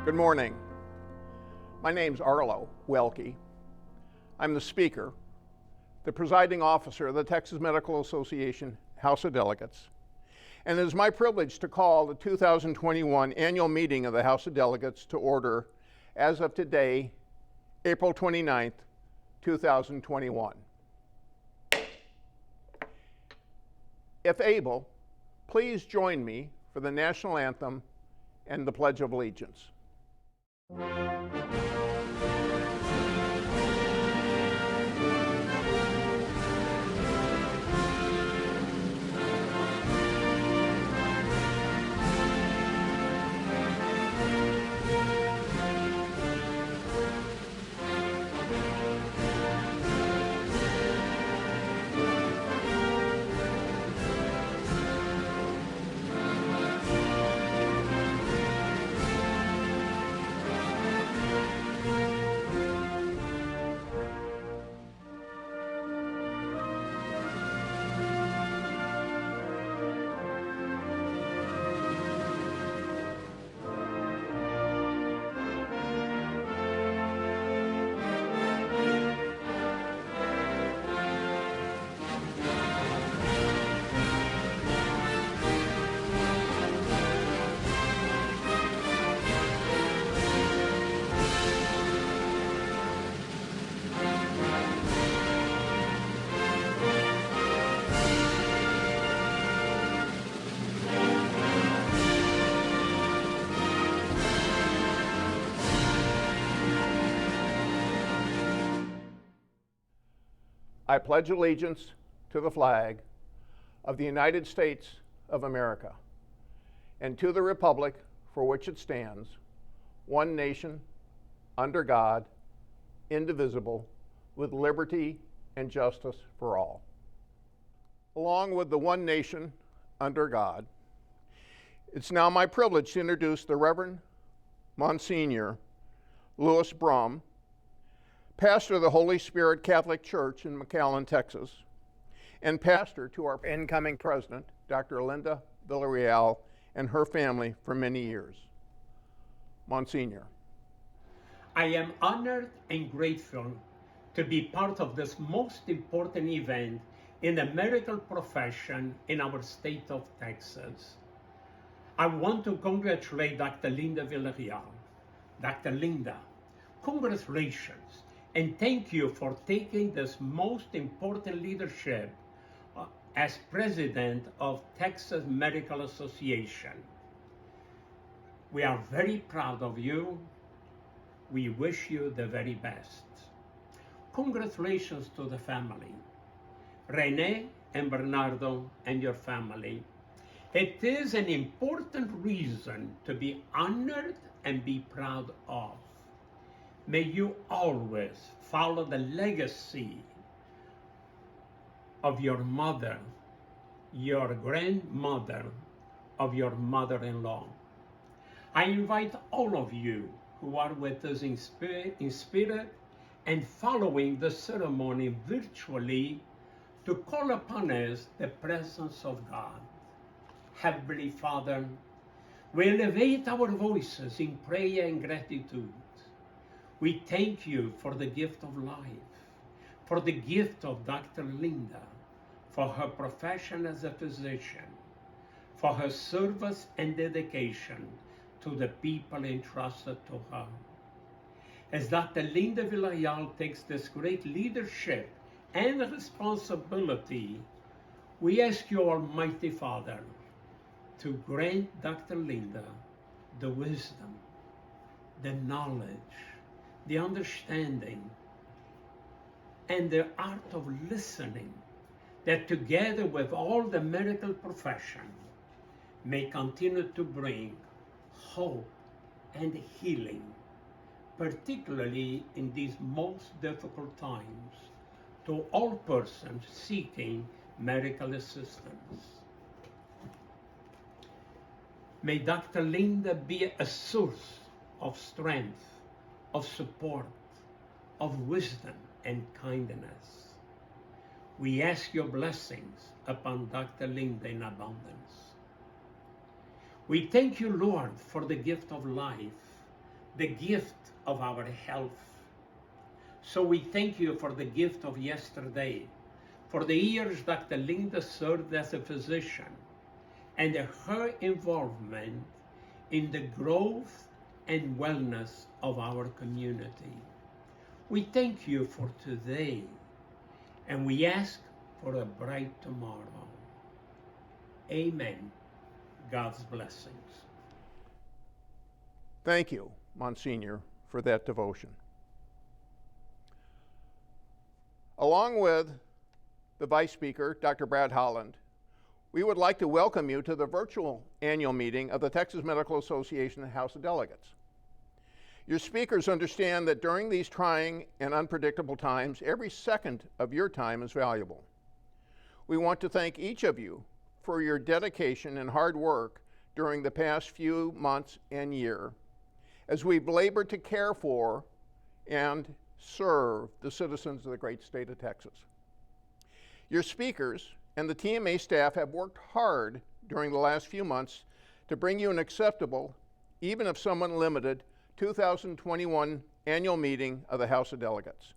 Good morning. My name's Arlo, Weltge. I'm the Speaker, the presiding officer of the Texas Medical Association House of Delegates, and it is my privilege to call the 2021 annual meeting of the House of Delegates to order as of today, April 29th, 2021. If able, please join me for the national anthem and the Pledge of Allegiance. I pledge allegiance to the flag of the United States of America and to the republic for which it stands, one nation, under God, indivisible, with liberty and justice for all. Along with the one nation, under God, it's now my privilege to introduce the Reverend Msgr. Brum, pastor of the Holy Spirit Catholic Church in McAllen, Texas, and pastor to our incoming president, Dr. Linda Villarreal, and her family for many years. Msgr. I am honored and grateful to be part of this most important event in the medical profession in our state of Texas. I want to congratulate Dr. Linda Villarreal. Dr. Linda, congratulations. And thank you for taking this most important leadership as president of Texas Medical Association. We are very proud of you. We wish you the very best. Congratulations to the family, Renee and Bernardo and your family. It is an important reason to be honored and be proud of. May you always follow the legacy of your mother, your grandmother, of your mother-in-law. I invite all of you who are with us in spirit and following the ceremony virtually to call upon us the presence of God. Heavenly Father, we elevate our voices in prayer and gratitude. We thank you for the gift of life, for the gift of Dr. Linda, for her profession as a physician, for her service and dedication to the people entrusted to her. As Dr. Linda Villarreal takes this great leadership and responsibility, we ask you, Almighty Father, to grant Dr. Linda the wisdom, the knowledge, the understanding, and the art of listening that together with all the medical profession may continue to bring hope and healing, particularly in these most difficult times, to all persons seeking medical assistance. May Dr. Linda be a source of strength, of support, of wisdom and kindness. We ask your blessings upon Dr. Linda in abundance. We thank you, Lord, for the gift of life, the gift of our health. So we thank you for the gift of yesterday, for the years Dr. Linda served as a physician, and her involvement in the growth and wellness of our community. We thank you for today, and we ask for a bright tomorrow. Amen. God's blessings. Thank you, Monsignor, for that devotion. Along with the Vice Speaker, Dr. Brad Holland, we would like to welcome you to the virtual annual meeting of the Texas Medical Association House of Delegates. Your speakers understand that during these trying and unpredictable times, every second of your time is valuable. We want to thank each of you for your dedication and hard work during the past few months and year as we've labored to care for and serve the citizens of the great state of Texas. Your speakers and the TMA staff have worked hard during the last few months to bring you an acceptable, even if somewhat limited, 2021 annual meeting of the House of Delegates.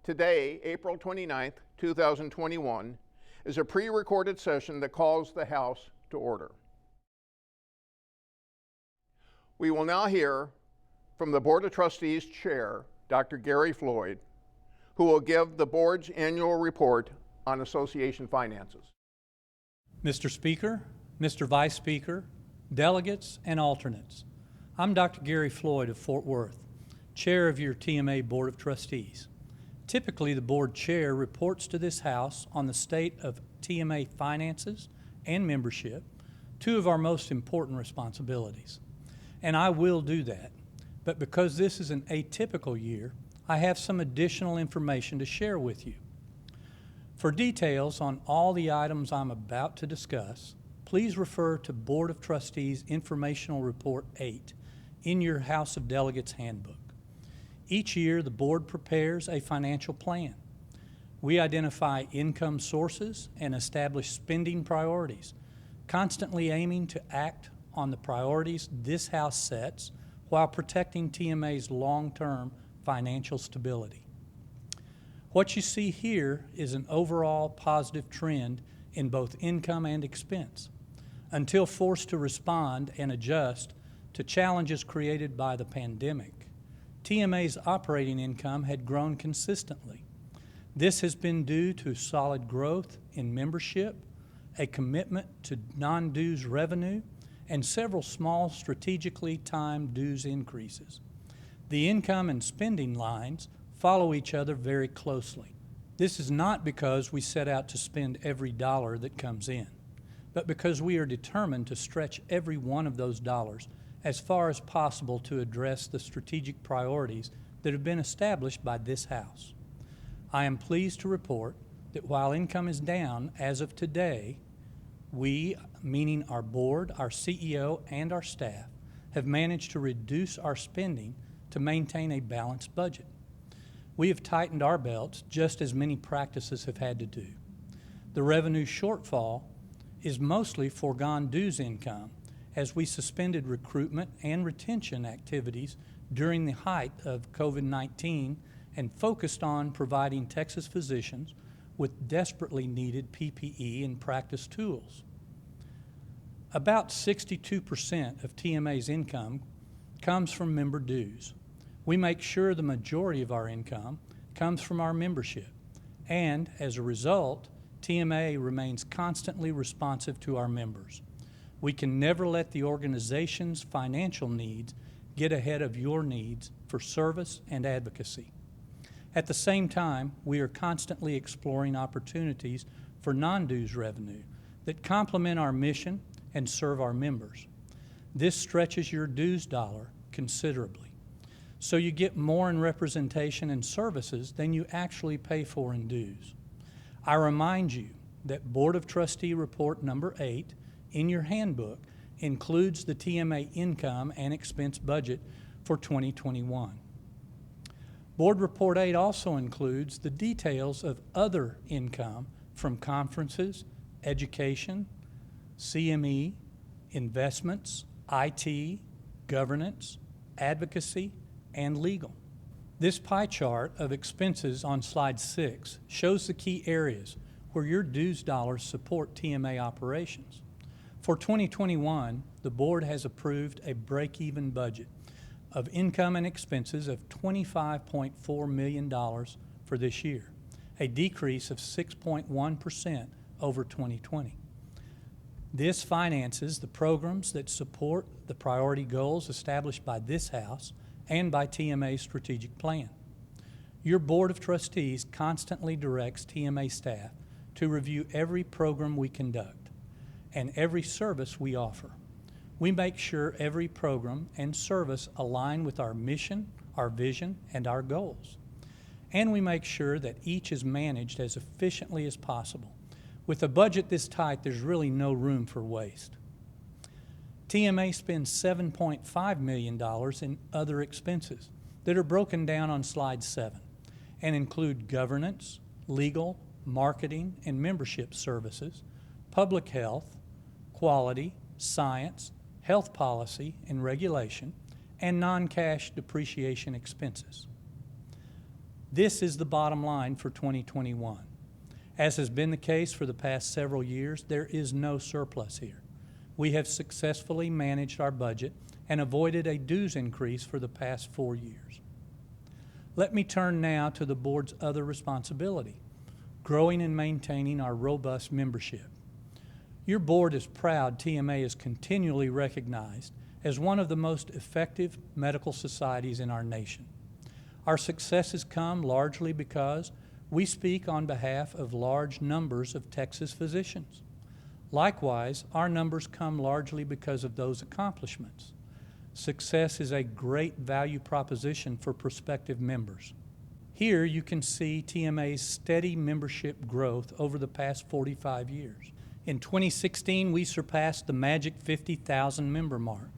Today, April 29th, 2021, is a pre-recorded session that calls the House to order. We will now hear from the Board of Trustees Chair, Dr. Gary Floyd, who will give the board's annual report on association finances. Mr. Speaker, Mr. Vice Speaker, delegates, and alternates, I'm Dr. Gary Floyd of Fort Worth, Chair of your TMA Board of Trustees. Typically, the board chair reports to this House on the state of TMA finances and membership, two of our most important responsibilities. And I will do that. But because this is an atypical year, I have some additional information to share with you. For details on all the items I'm about to discuss, please refer to Board of Trustees Informational Report 8 in your House of Delegates handbook. Each year, the board prepares a financial plan. We identify income sources and establish spending priorities, constantly aiming to act on the priorities this House sets while protecting TMA's long-term financial stability. What you see here is an overall positive trend in both income and expense, until forced to respond and adjust to challenges created by the pandemic. TMA's operating income had grown consistently. This has been due to solid growth in membership, a commitment to non-dues revenue, and several small strategically timed dues increases. The income and spending lines follow each other very closely. This is not because we set out to spend every dollar that comes in, but because we are determined to stretch every one of those dollars as far as possible to address the strategic priorities that have been established by this House. I am pleased to report that while income is down as of today, we, meaning our board, our CEO, and our staff, have managed to reduce our spending to maintain a balanced budget. We have tightened our belts just as many practices have had to do. The revenue shortfall is mostly foregone dues income, as we suspended recruitment and retention activities during the height of COVID-19 and focused on providing Texas physicians with desperately needed PPE and practice tools. About 62% of TMA's income comes from member dues. We make sure the majority of our income comes from our membership, and as a result, TMA remains constantly responsive to our members. We can never let the organization's financial needs get ahead of your needs for service and advocacy. At the same time, we are constantly exploring opportunities for non-dues revenue that complement our mission and serve our members. This stretches your dues dollar considerably, so you get more in representation and services than you actually pay for in dues. I remind you that Board of Trustee Report number 8 in your handbook includes the TMA income and expense budget for 2021. Board Report 8 also includes the details of other income from conferences, education, CME, investments, IT, governance, advocacy, and legal. This pie chart of expenses on slide 6 shows the key areas where your dues dollars support TMA operations. For 2021, the board has approved a break-even budget of income and expenses of $25.4 million for this year, a decrease of 6.1% over 2020. This finances the programs that support the priority goals established by this House and by TMA's strategic plan. Your Board of Trustees constantly directs TMA staff to review every program we conduct and every service we offer. We make sure every program and service align with our mission, our vision, and our goals. And we make sure that each is managed as efficiently as possible. With a budget this tight, there's really no room for waste. TMA spends $7.5 million in other expenses that are broken down on slide 7 and include governance, legal, marketing, and membership services, public health, quality, science, health policy and regulation, and non-cash depreciation expenses. This is the bottom line for 2021. As has been the case for the past several years, there is no surplus here. We have successfully managed our budget and avoided a dues increase for the past 4 years. Let me turn now to the board's other responsibility, growing and maintaining our robust membership. Your board is proud TMA is continually recognized as one of the most effective medical societies in our nation. Our successes come largely because we speak on behalf of large numbers of Texas physicians. Likewise, our numbers come largely because of those accomplishments. Success is a great value proposition for prospective members. Here you can see TMA's steady membership growth over the past 45 years. In 2016, we surpassed the magic 50,000 member mark,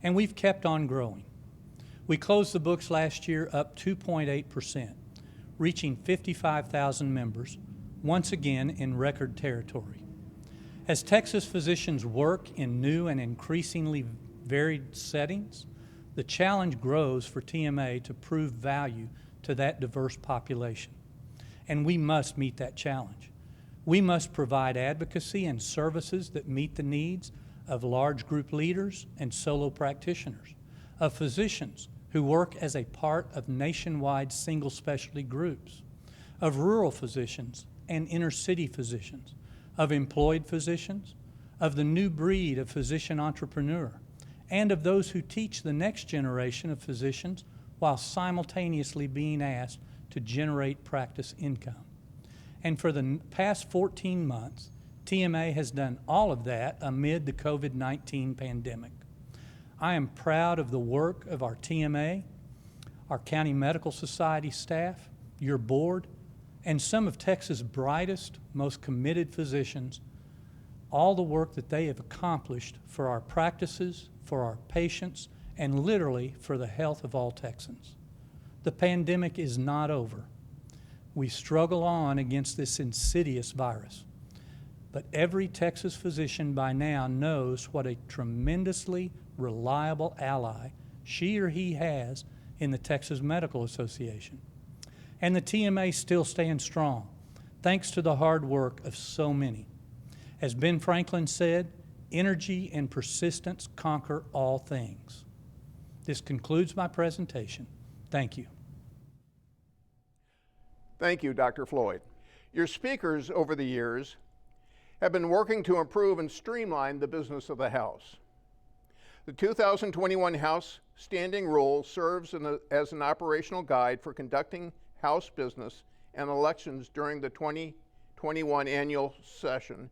and we've kept on growing. We closed the books last year up 2.8%, reaching 55,000 members, once again in record territory. As Texas physicians work in new and increasingly varied settings, the challenge grows for TMA to prove value to that diverse population. And we must meet that challenge. We must provide advocacy and services that meet the needs of large group leaders and solo practitioners, of physicians who work as a part of nationwide single specialty groups, of rural physicians and inner city physicians, of employed physicians, of the new breed of physician entrepreneur, and of those who teach the next generation of physicians while simultaneously being asked to generate practice income. And for the past 14 months, TMA has done all of that amid the COVID-19 pandemic. I am proud of the work of our TMA, our County Medical Society staff, your board, and some of Texas' brightest, most committed physicians, all the work that they have accomplished for our practices, for our patients, and literally for the health of all Texans. The pandemic is not over. We struggle on against this insidious virus. But every Texas physician by now knows what a tremendously reliable ally she or he has in the Texas Medical Association. And the TMA still stands strong, thanks to the hard work of so many. As Ben Franklin said, energy and persistence conquer all things. This concludes my presentation. Thank you. Thank you, Dr. Floyd. Your speakers over the years have been working to improve and streamline the business of the House. The 2021 House Standing Rule serves as an operational guide for conducting House business and elections during the 2021 annual session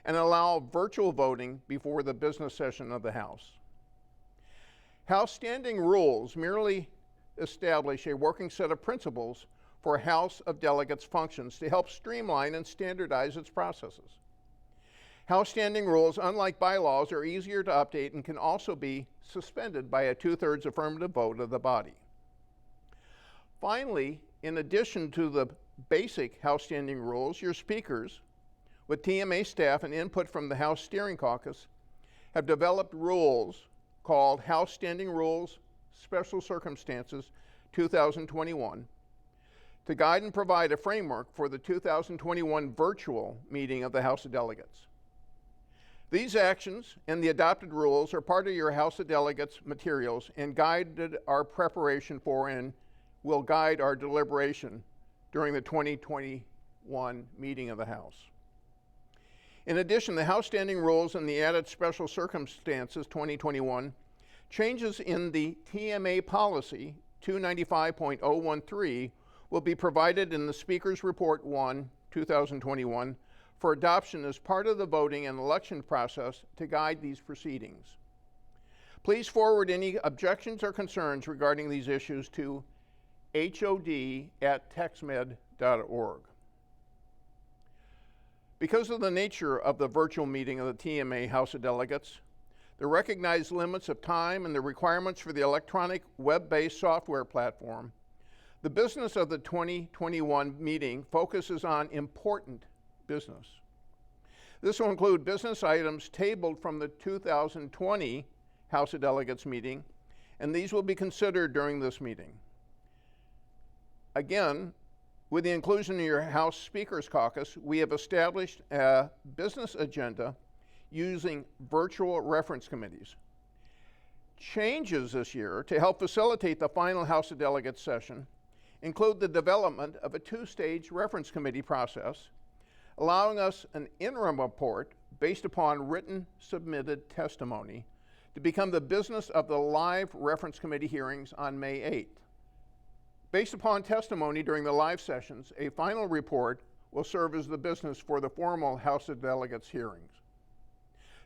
and allow virtual voting before the business session of the House. House Standing Rules merely establish a working set of principles for House of Delegates functions to help streamline and standardize its processes. House Standing Rules, unlike bylaws, are easier to update and can also be suspended by a 2/3 affirmative vote of the body. Finally, in addition to the basic House Standing Rules, your speakers, with TMA staff and input from the House Steering Caucus, have developed rules called House Standing Rules Special Circumstances 2021 to guide and provide a framework for the 2021 virtual meeting of the House of Delegates. These actions and the adopted rules are part of your House of Delegates materials and guided our preparation for and will guide our deliberation during the 2021 meeting of the House. In addition, the House Standing Rules and the added Special Circumstances 2021 changes in the TMA policy 295.013 will be provided in the Speaker's Report 1, 2021 for adoption as part of the voting and election process to guide these proceedings. Please forward any objections or concerns regarding these issues to hod@texmed.org. Because of the nature of the virtual meeting of the TMA House of Delegates, the recognized limits of time and the requirements for the electronic web-based software platform, the business of the 2021 meeting focuses on important business. This will include business items tabled from the 2020 House of Delegates meeting, and these will be considered during this meeting. Again, with the inclusion of your House Speakers Caucus, we have established a business agenda using virtual reference committees. Changes this year to help facilitate the final House of Delegates session include the development of a two-stage reference committee process, allowing us an interim report based upon written submitted testimony to become the business of the live reference committee hearings on May 8th. Based upon testimony during the live sessions, a final report will serve as the business for the formal House of Delegates hearings.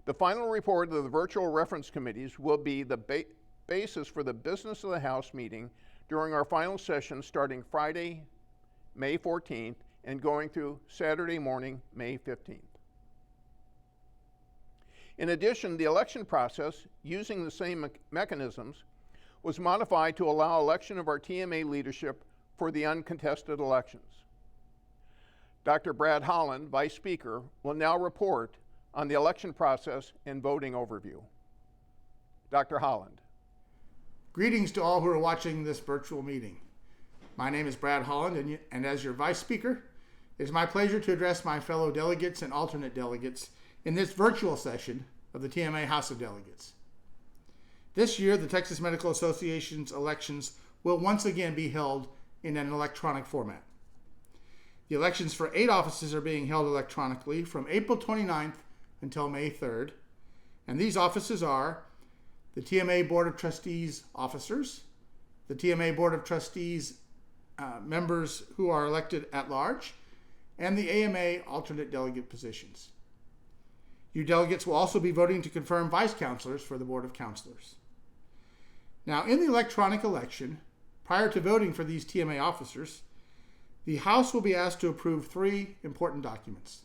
The final report of the virtual reference committees will be the basis for the business of the House meeting during our final session starting Friday, May 14th, and going through Saturday morning, May 15th. In addition, the election process, using the same mechanisms, was modified to allow election of our TMA leadership for the uncontested elections. Dr. Brad Holland, Vice Speaker, will now report on the election process and voting overview. Dr. Holland. Greetings to all who are watching this virtual meeting. My name is Brad Holland, and as your Vice Speaker, it is my pleasure to address my fellow delegates and alternate delegates in this virtual session of the TMA House of Delegates. This year, the Texas Medical Association's elections will once again be held in an electronic format. The elections for 8 offices are being held electronically from April 29th until May 3rd, and these offices are the TMA Board of Trustees officers, the TMA Board of Trustees members who are elected at large, and the AMA alternate delegate positions. You delegates will also be voting to confirm vice counselors for the Board of Counselors. Now, in the electronic election, prior to voting for these TMA officers, the House will be asked to approve 3 important documents: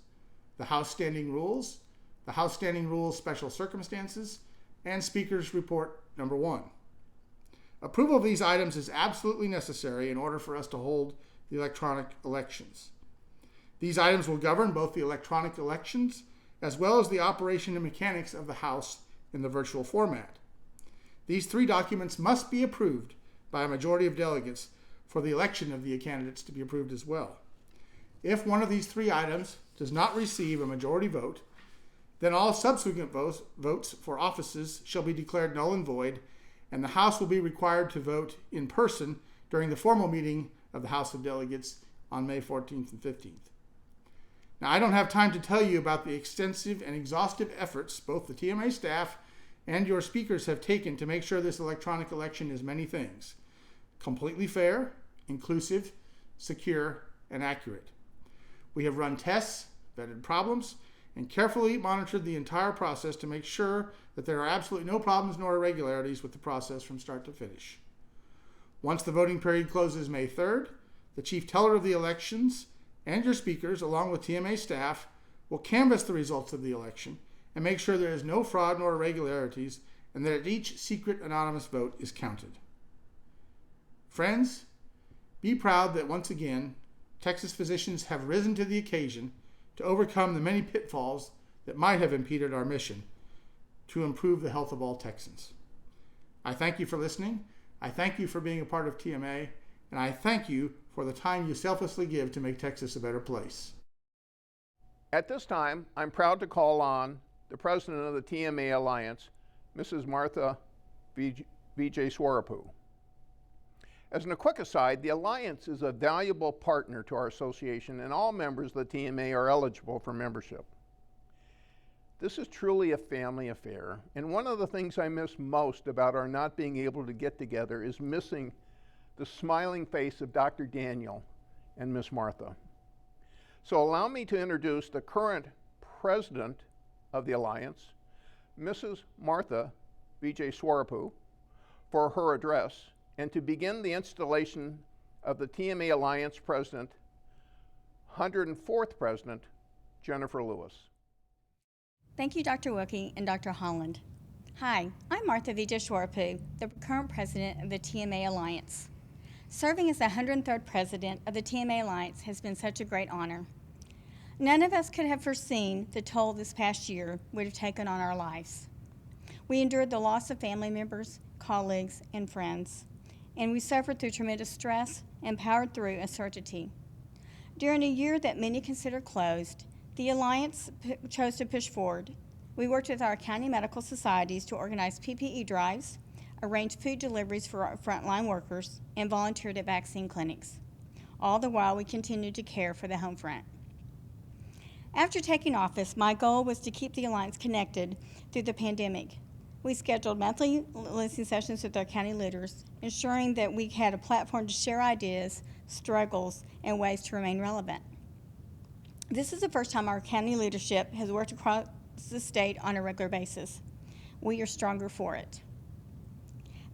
the House Standing Rules, the House Standing Rules Special Circumstances, and Speaker's Report Number 1. Approval of these items is absolutely necessary in order for us to hold the electronic elections. These items will govern both the electronic elections as well as the operation and mechanics of the House in the virtual format. These 3 documents must be approved by a majority of delegates for the election of the candidates to be approved as well. If one of these 3 items does not receive a majority vote, then all subsequent votes for offices shall be declared null and void, and the House will be required to vote in person during the formal meeting of the House of Delegates on May 14th and 15th. Now, I don't have time to tell you about the extensive and exhaustive efforts both the TMA staff and your speakers have taken to make sure this electronic election is many things: completely fair, inclusive, secure, and accurate. We have run tests, vetted problems, and carefully monitored the entire process to make sure that there are absolutely no problems nor irregularities with the process from start to finish. Once the voting period closes May 3rd, the chief teller of the elections and your speakers, along with TMA staff, will canvass the results of the election and make sure there is no fraud nor irregularities, and that each secret anonymous vote is counted. Friends, be proud that once again, Texas physicians have risen to the occasion to overcome the many pitfalls that might have impeded our mission to improve the health of all Texans. I thank you for listening. I thank you for being a part of TMA, and I thank you for the time you selflessly give to make Texas a better place. At this time, I'm proud to call on the president of the TMA Alliance, Mrs. Martha Vijjeswarapu. As a quick aside, the Alliance is a valuable partner to our association, and all members of the TMA are eligible for membership. This is truly a family affair, and one of the things I miss most about our not being able to get together is missing the smiling face of Dr. Daniel and Miss Martha. So allow me to introduce the current president of the Alliance, Mrs. Martha Vijjeswarapu, for her address, and to begin the installation of the TMA Alliance President, 104th President, Jennifer Lewis. Thank you, Dr. Wilkie and Dr. Holland. Hi, I'm Martha Vijjeswarapu, the current president of the TMA Alliance. Serving as the 103rd president of the TMA Alliance has been such a great honor. None of us could have foreseen the toll this past year would have taken on our lives. We endured the loss of family members, colleagues, and friends, and we suffered through tremendous stress and powered through uncertainty. During a year that many consider closed, the Alliance chose to push forward. We worked with our county medical societies to organize PPE drives, arrange food deliveries for our frontline workers, and volunteered at vaccine clinics. All the while, we continued to care for the home front. After taking office, my goal was to keep the Alliance connected through the pandemic. We scheduled monthly listening sessions with our county leaders, ensuring that we had a platform to share ideas, struggles, and ways to remain relevant. This is the first time our county leadership has worked across the state on a regular basis. We are stronger for it.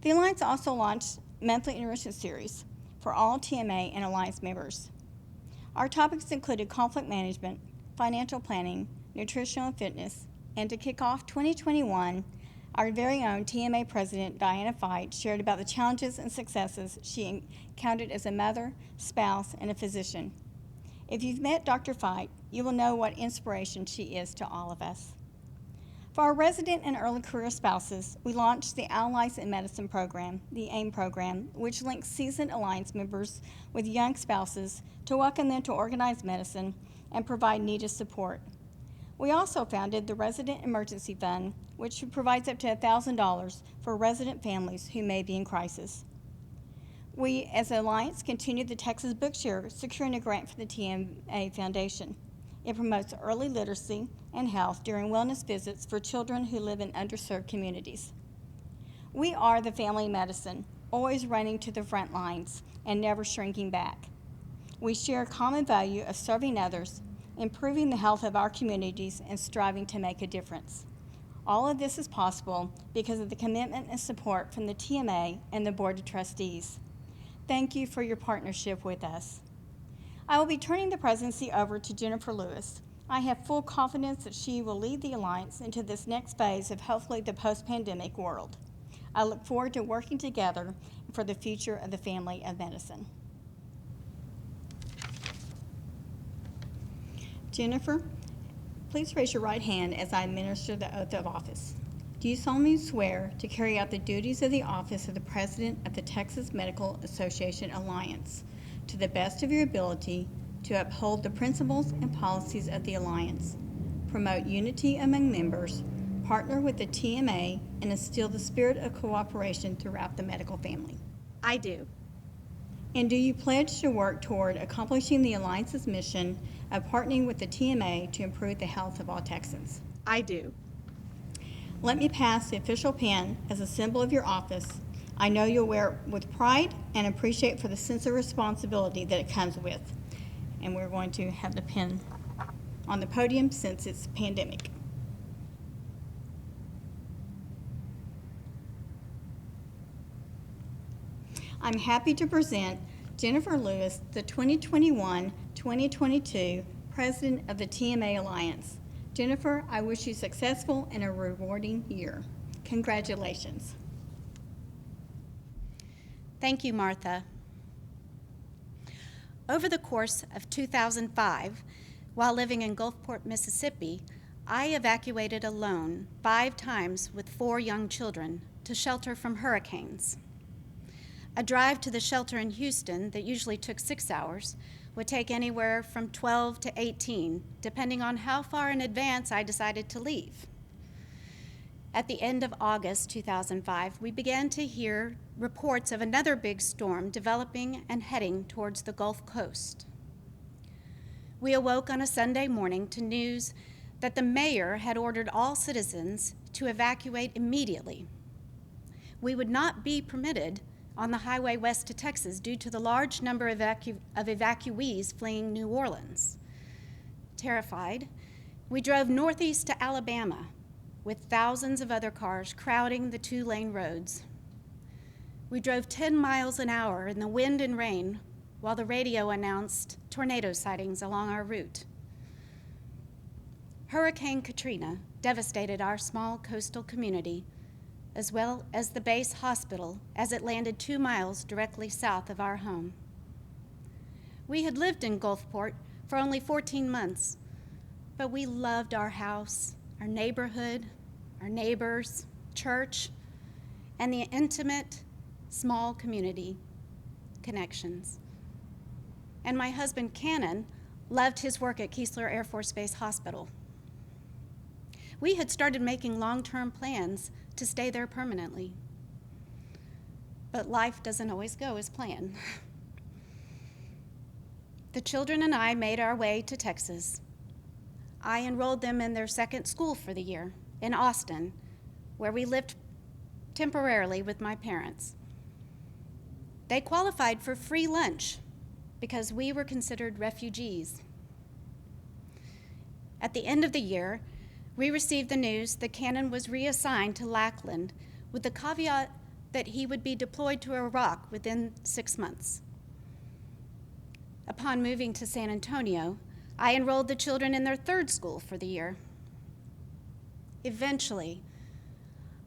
The Alliance also launched monthly enrichment series for all TMA and Alliance members. Our topics included conflict management, financial planning, nutritional and fitness, and to kick off 2021, our very own TMA President, Diana Fite, shared about the challenges and successes she encountered as a mother, spouse, and a physician. If you've met Dr. Fite, you will know what inspiration she is to all of us. For our resident and early career spouses, we launched the Allies in Medicine program, the AIM program, which links seasoned Alliance members with young spouses to welcome them to organized medicine and provide needed support. We also founded the Resident Emergency Fund, which provides up to $1,000 for resident families who may be in crisis. We, as an Alliance, continued the Texas Bookshare, securing a grant for the TMA Foundation. It promotes early literacy and health during wellness visits for children who live in underserved communities. We are the family medicine, always running to the front lines and never shrinking back. We share a common value of serving others, improving the health of our communities, and striving to make a difference. All of this is possible because of the commitment and support from the TMA and the Board of Trustees. Thank you for your partnership with us. I will be turning the presidency over to Jennifer Lewis. I have full confidence that she will lead the Alliance into this next phase of hopefully the post-pandemic world. I look forward to working together for the future of the family of medicine. Jennifer, please raise your right hand as I administer the oath of office. Do you solemnly swear to carry out the duties of the office of the President of the Texas Medical Association Alliance to the best of your ability, to uphold the principles and policies of the Alliance, promote unity among members, partner with the TMA, and instill the spirit of cooperation throughout the medical family? I do. And do you pledge to work toward accomplishing the Alliance's mission of partnering with the TMA to improve the health of all Texans? I do. Let me pass the official pen as a symbol of your office. I know you'll wear it with pride and appreciate for the sense of responsibility that it comes with. And we're going to have the pen on the podium since it's pandemic. I'm happy to present Jennifer Lewis, the 2021-2022 President of the TMA Alliance. Jennifer, I wish you successful and a rewarding year. Congratulations. Thank you, Martha. Over the course of 2005, while living in Gulfport, Mississippi, I evacuated alone 5 times with 4 young children to shelter from hurricanes. A drive to the shelter in Houston that usually took 6 hours would take anywhere from 12 to 18, depending on how far in advance I decided to leave. At the end of August 2005, we began to hear reports of another big storm developing and heading towards the Gulf Coast. We awoke on a Sunday morning to news that the mayor had ordered all citizens to evacuate immediately. We would not be permitted on the highway west to Texas due to the large number of evacuees fleeing New Orleans. Terrified, we drove northeast to Alabama with thousands of other cars crowding the 2-lane roads. We drove 10 miles an hour in the wind and rain while the radio announced tornado sightings along our route. Hurricane Katrina devastated our small coastal community, as well as the base hospital, as it landed 2 miles directly south of our home. We had lived in Gulfport for only 14 months, but we loved our house, our neighborhood, our neighbors, church, and the intimate, small community connections. And my husband, Cannon, loved his work at Keesler Air Force Base Hospital. We had started making long-term plans to stay there permanently. But life doesn't always go as planned. The children and I made our way to Texas. I enrolled them in their second school for the year, in Austin, where we lived temporarily with my parents. They qualified for free lunch because we were considered refugees. At the end of the year, we received the news that Cannon was reassigned to Lackland with the caveat that he would be deployed to Iraq within 6 months. Upon moving to San Antonio, I enrolled the children in their third school for the year. Eventually,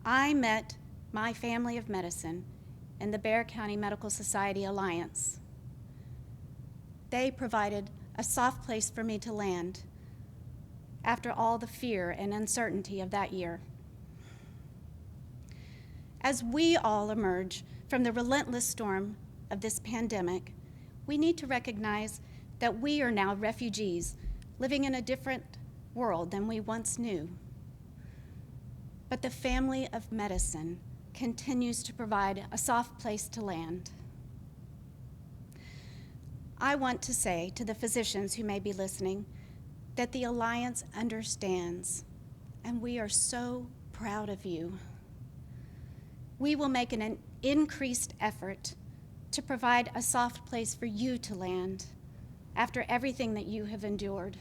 I met my family of medicine in the Bexar County Medical Society Alliance. They provided a soft place for me to land after all the fear and uncertainty of that year. As we all emerge from the relentless storm of this pandemic, we need to recognize that we are now refugees living in a different world than we once knew. But the family of medicine continues to provide a soft place to land. I want to say to the physicians who may be listening that the Alliance understands, and we are so proud of you. We will make an increased effort to provide a soft place for you to land after everything that you have endured.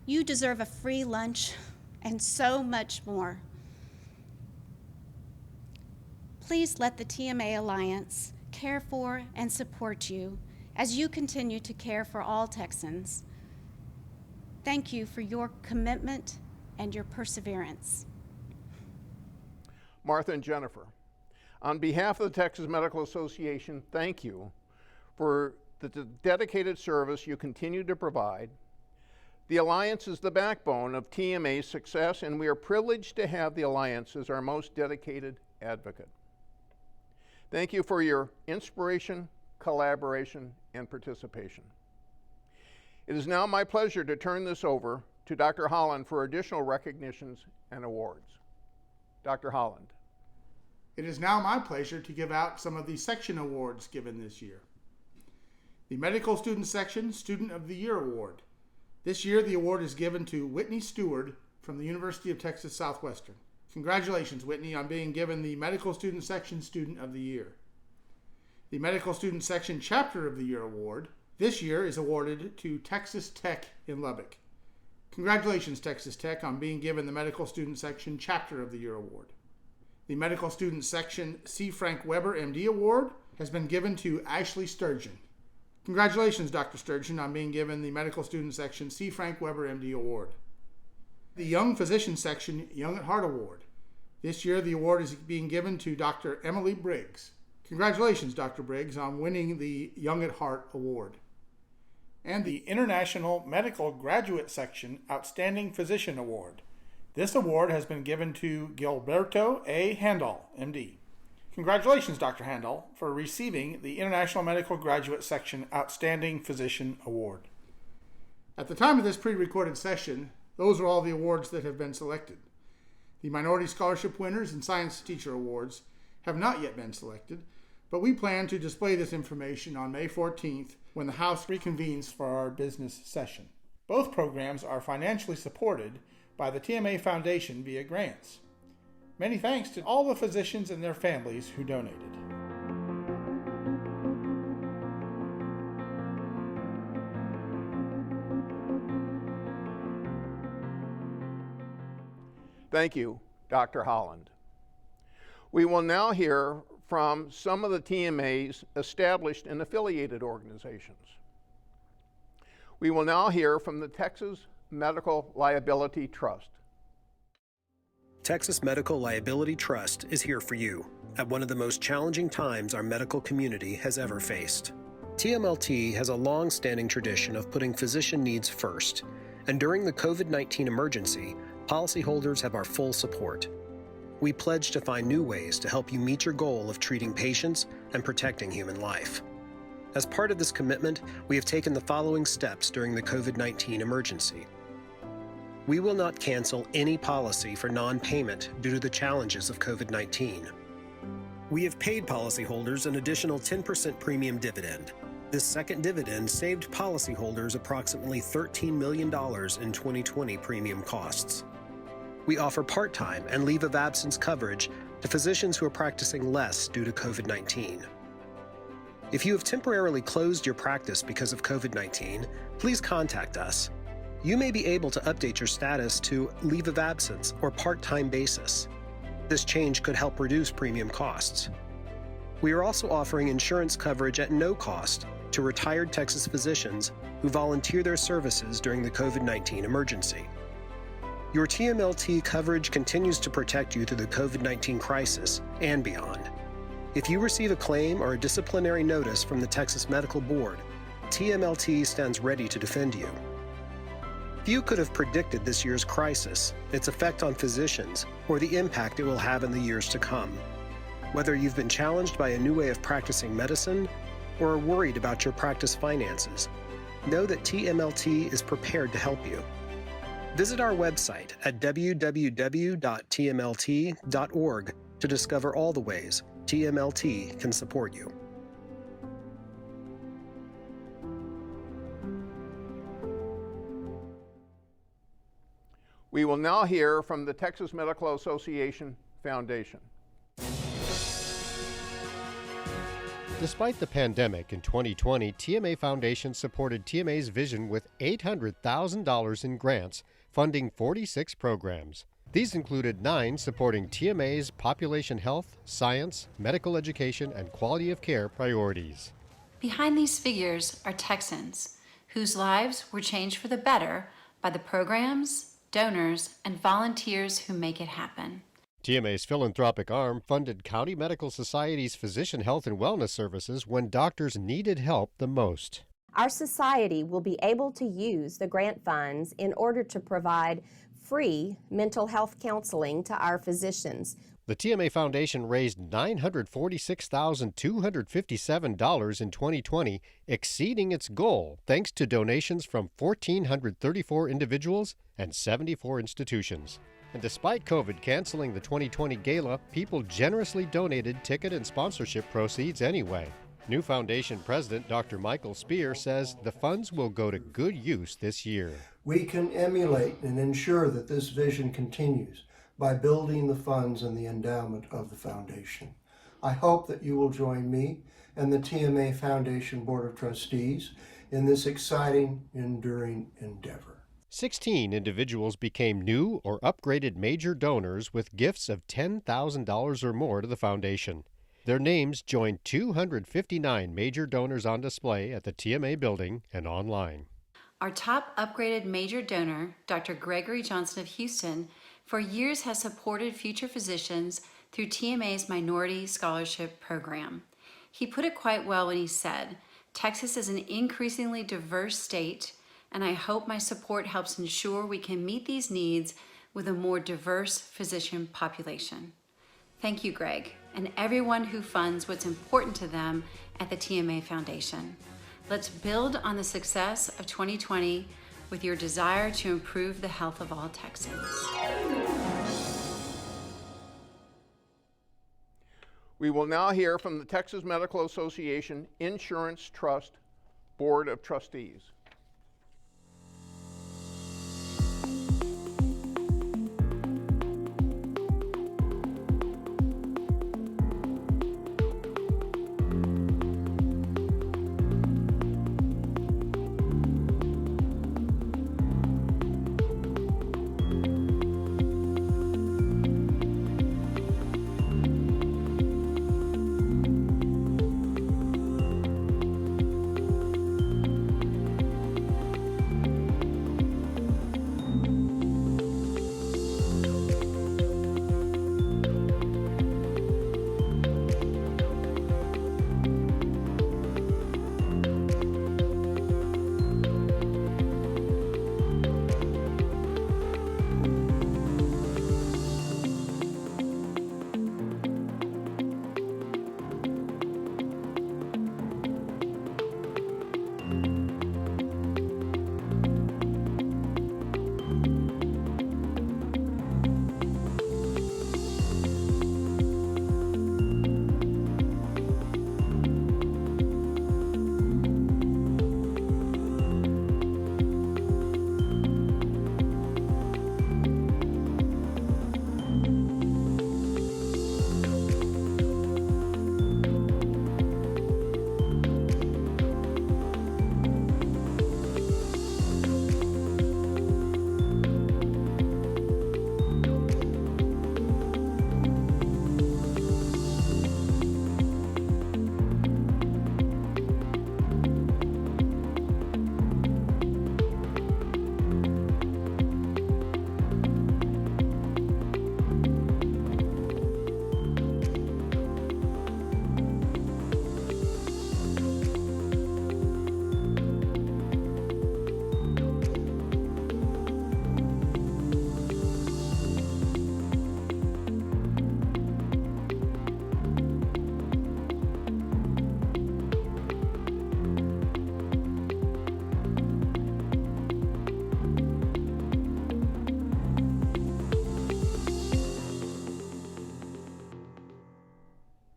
You deserve a free lunch and so much more. Please let the TMA Alliance care for and support you as you continue to care for all Texans. Thank you for your commitment and your perseverance. Martha and Jennifer, on behalf of the Texas Medical Association, thank you for the dedicated service you continue to provide. The Alliance is the backbone of TMA's success, and we are privileged to have the Alliance as our most dedicated advocate. Thank you for your inspiration, collaboration, and participation. It is now my pleasure to turn this over to Dr. Holland for additional recognitions and awards. Dr. Holland. It is now my pleasure to give out some of the section awards given this year. The Medical Student Section Student of the Year Award. This year, the award is given to Whitney Stewart from the University of Texas Southwestern. Congratulations, Whitney, on being given the Medical Student Section Student of the Year. The Medical Student Section Chapter of the Year Award this year is awarded to Texas Tech in Lubbock. Congratulations, Texas Tech, on being given the Medical Student Section Chapter of the Year Award. The Medical Student Section C. Frank Weber, MD Award has been given to Ashley Sturgeon. Congratulations, Dr. Sturgeon, on being given the Medical Student Section C. Frank Weber, MD Award. The Young Physician Section Young at Heart Award. This year, the award is being given to Dr. Emily Briggs. Congratulations, Dr. Briggs, on winning the Young at Heart Award. And the International Medical Graduate Section Outstanding Physician Award. This award has been given to Gilberto A. Handel, MD. Congratulations, Dr. Handel, for receiving the International Medical Graduate Section Outstanding Physician Award. At the time of this pre-recorded session, those are all the awards that have been selected. The Minority Scholarship winners and Science Teacher Awards have not yet been selected, but we plan to display this information on May 14th when the House reconvenes for our business session. Both programs are financially supported by the TMA Foundation via grants. Many thanks to all the physicians and their families who donated. Thank you, Dr. Holland. We will now hear from some of the TMA's established and affiliated organizations. We will now hear from the Texas Medical Liability Trust. Texas Medical Liability Trust is here for you at one of the most challenging times our medical community has ever faced. TMLT has a long-standing tradition of putting physician needs first, and during the COVID-19 emergency, policyholders have our full support. We pledge to find new ways to help you meet your goal of treating patients and protecting human life. As part of this commitment, we have taken the following steps during the COVID-19 emergency. We will not cancel any policy for non-payment due to the challenges of COVID-19. We have paid policyholders an additional 10% premium dividend. This second dividend saved policyholders approximately $13 million in 2020 premium costs. We offer part-time and leave of absence coverage to physicians who are practicing less due to COVID-19. If you have temporarily closed your practice because of COVID-19, please contact us. You may be able to update your status to leave of absence or part-time basis. This change could help reduce premium costs. We are also offering insurance coverage at no cost to retired Texas physicians who volunteer their services during the COVID-19 emergency. Your TMLT coverage continues to protect you through the COVID-19 crisis and beyond. If you receive a claim or a disciplinary notice from the Texas Medical Board, TMLT stands ready to defend you. Few could have predicted this year's crisis, its effect on physicians, or the impact it will have in the years to come. Whether you've been challenged by a new way of practicing medicine or are worried about your practice finances, know that TMLT is prepared to help you. Visit our website at www.tmlt.org to discover all the ways TMLT can support you. We will now hear from the Texas Medical Association Foundation. Despite the pandemic in 2020, TMA Foundation supported TMA's vision with $800,000 in grants, funding 46 programs. These included 9 supporting TMA's population health, science, medical education, and quality of care priorities. Behind these figures are Texans whose lives were changed for the better by the programs, donors, and volunteers who make it happen. TMA's philanthropic arm funded County Medical Society's physician health and wellness services when doctors needed help the most. Our society will be able to use the grant funds in order to provide free mental health counseling to our physicians. The TMA Foundation raised $946,257 in 2020, exceeding its goal thanks to donations from 1,434 individuals and 74 institutions. And despite COVID canceling the 2020 gala, people generously donated ticket and sponsorship proceeds anyway. New foundation president Dr. Michael Speer says the funds will go to good use this year. We can emulate and ensure that this vision continues by building the funds and the endowment of the foundation. I hope that you will join me and the TMA Foundation Board of Trustees in this exciting, enduring endeavor. 16 individuals became new or upgraded major donors with gifts of $10,000 or more to the foundation. Their names joined 259 major donors on display at the TMA building and online. Our top upgraded major donor, Dr. Gregory Johnson of Houston, for years has supported future physicians through TMA's Minority Scholarship Program. He put it quite well when he said, "Texas is an increasingly diverse state, and I hope my support helps ensure we can meet these needs with a more diverse physician population." Thank you, Greg, and everyone who funds what's important to them at the TMA Foundation. Let's build on the success of 2020 with your desire to improve the health of all Texans. We will now hear from the Texas Medical Association Insurance Trust Board of Trustees.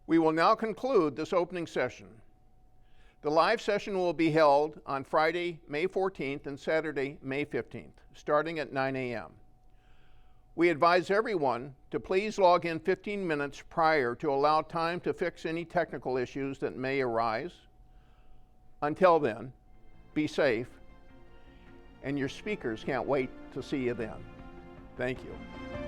We will now conclude this opening session. The live session will be held on Friday, May 14th and Saturday, May 15th, starting at 9 a.m. We advise everyone to please log in 15 minutes prior to allow time to fix any technical issues that may arise. Until then, be safe, and your speakers can't wait to see you then. Thank you.